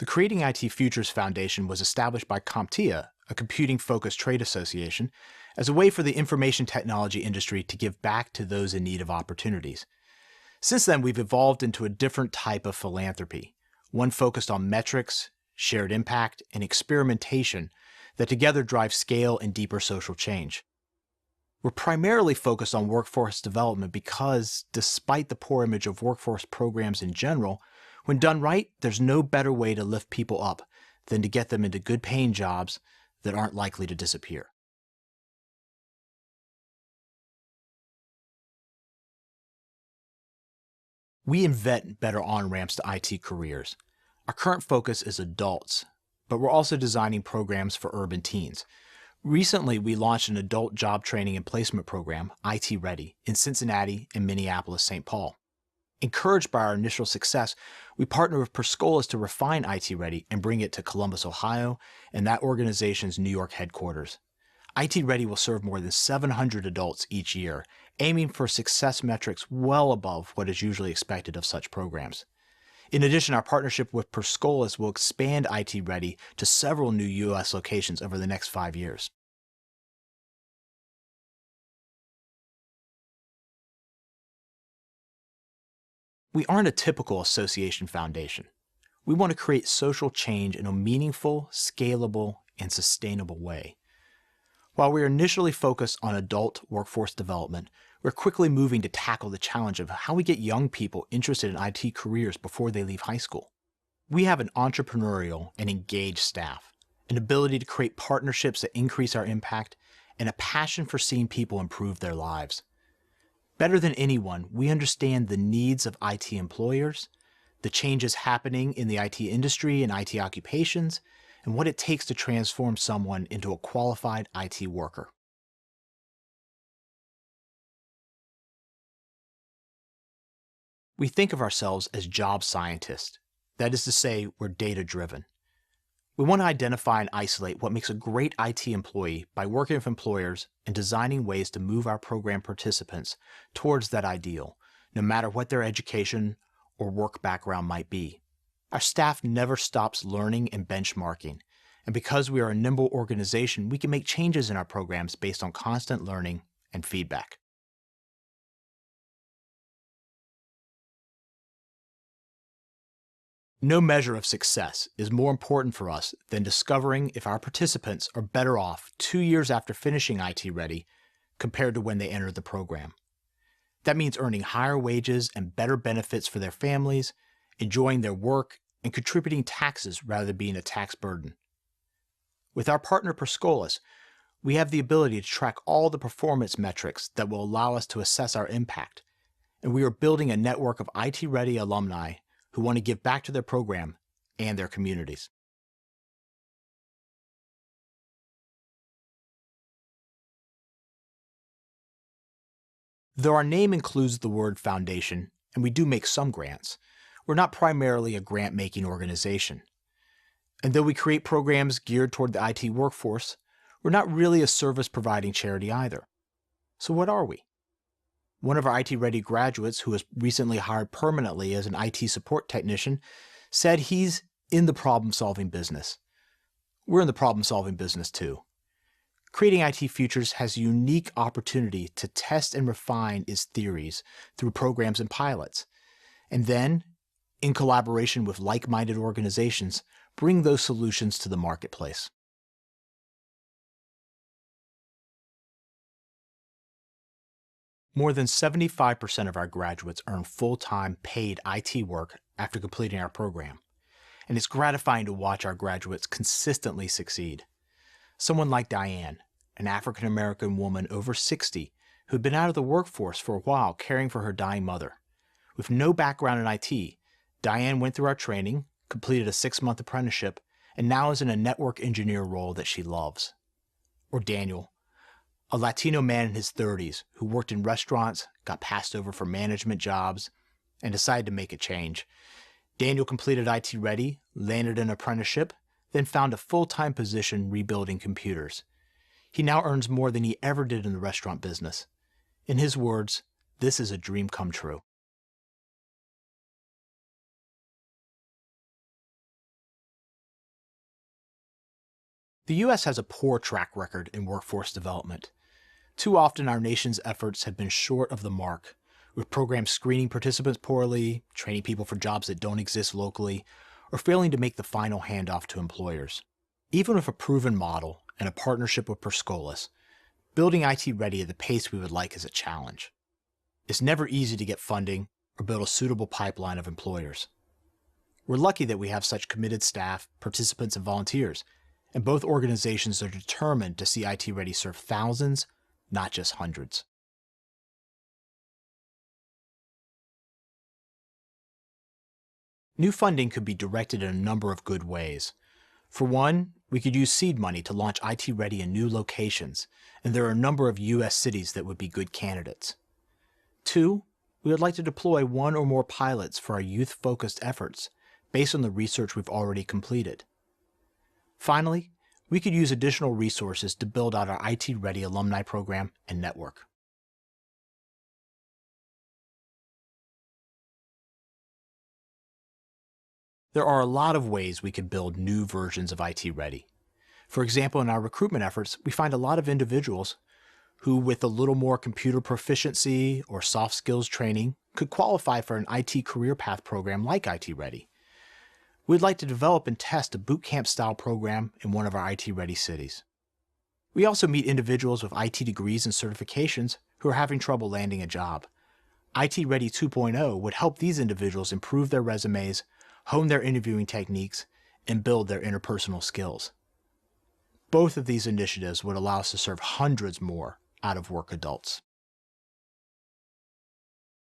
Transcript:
The Creating IT Futures Foundation was established by CompTIA, a computing-focused trade association, as a way for the information technology industry to give back to those in need of opportunities. Since then, we've evolved into a different type of philanthropy, one focused on metrics, shared impact, and experimentation that together drive scale and deeper social change. We're primarily focused on workforce development because, despite the poor image of workforce programs in general, when done right, there's no better way to lift people up than to get them into good-paying jobs that aren't likely to disappear. We invent better on-ramps to IT careers. Our current focus is adults, but we're also designing programs for urban teens. Recently, we launched an adult job training and placement program, IT Ready, in Cincinnati and Minneapolis-St. Paul. Encouraged by our initial success, we partnered with Perscolas to refine IT Ready and bring it to Columbus, Ohio, and that organization's New York headquarters. IT Ready will serve more than 700 adults each year, aiming for success metrics well above what is usually expected of such programs. In addition, our partnership with Perscolas will expand IT Ready to several new U.S. locations over the next 5 years. We aren't a typical association foundation. We want to create social change in a meaningful, scalable, and sustainable way. While we are initially focused on adult workforce development, we're quickly moving to tackle the challenge of how we get young people interested in IT careers before they leave high school. We have an entrepreneurial and engaged staff, an ability to create partnerships that increase our impact, and a passion for seeing people improve their lives. Better than anyone, we understand the needs of IT employers, the changes happening in the IT industry and IT occupations, and what it takes to transform someone into a qualified IT worker. We think of ourselves as job scientists. That is to say, we're data-driven. We want to identify and isolate what makes a great IT employee by working with employers and designing ways to move our program participants towards that ideal, no matter what their education or work background might be. Our staff never stops learning and benchmarking, and because we are a nimble organization, we can make changes in our programs based on constant learning and feedback. No measure of success is more important for us than discovering if our participants are better off 2 years after finishing IT Ready compared to when they entered the program. That means earning higher wages and better benefits for their families, enjoying their work, and contributing taxes rather than being a tax burden. With our partner Perscolas, we have the ability to track all the performance metrics that will allow us to assess our impact, and we are building a network of IT Ready alumni who want to give back to their program and their communities. Though our name includes the word foundation, and we do make some grants, we're not primarily a grant-making organization. And though we create programs geared toward the IT workforce, we're not really a service-providing charity either. So what are we? One of our IT Ready graduates, who was recently hired permanently as an IT support technician, said he's in the problem-solving business. We're in the problem-solving business too. Creating IT Futures has a unique opportunity to test and refine its theories through programs and pilots, and then, in collaboration with like-minded organizations, bring those solutions to the marketplace. More than 75% of our graduates earn full-time paid IT work after completing our program, and it's gratifying to watch our graduates consistently succeed. Someone like Diane, an African-American woman over 60 who had been out of the workforce for a while caring for her dying mother. With no background in IT, Diane went through our training, completed a 6-month apprenticeship, and now is in a network engineer role that she loves. Or Daniel, a Latino man in his 30s who worked in restaurants, got passed over for management jobs, and decided to make a change. Daniel completed IT Ready, landed an apprenticeship, then found a full-time position rebuilding computers. He now earns more than he ever did in the restaurant business. In his words, this is a dream come true. The U.S. has a poor track record in workforce development. Too often, our nation's efforts have been short of the mark, with programs screening participants poorly, training people for jobs that don't exist locally, or failing to make the final handoff to employers. Even with a proven model and a partnership with Perscolis, building IT Ready at the pace we would like is a challenge. It's never easy to get funding or build a suitable pipeline of employers. We're lucky that we have such committed staff, participants, and volunteers, and both organizations are determined to see IT Ready serve thousands, not just hundreds. New funding could be directed in a number of good ways. For one, we could use seed money to launch IT Ready in new locations, and there are a number of U.S. cities that would be good candidates. Two, we would like to deploy one or more pilots for our youth-focused efforts based on the research we've already completed. Finally, we could use additional resources to build out our IT Ready alumni program and network. There are a lot of ways we could build new versions of IT Ready. For example, in our recruitment efforts, we find a lot of individuals who, with a little more computer proficiency or soft skills training, could qualify for an IT career path program like IT Ready. We'd like to develop and test a bootcamp style program in one of our IT Ready cities. We also meet individuals with IT degrees and certifications who are having trouble landing a job. IT Ready 2.0 would help these individuals improve their resumes, hone their interviewing techniques, and build their interpersonal skills. Both of these initiatives would allow us to serve hundreds more out-of-work adults.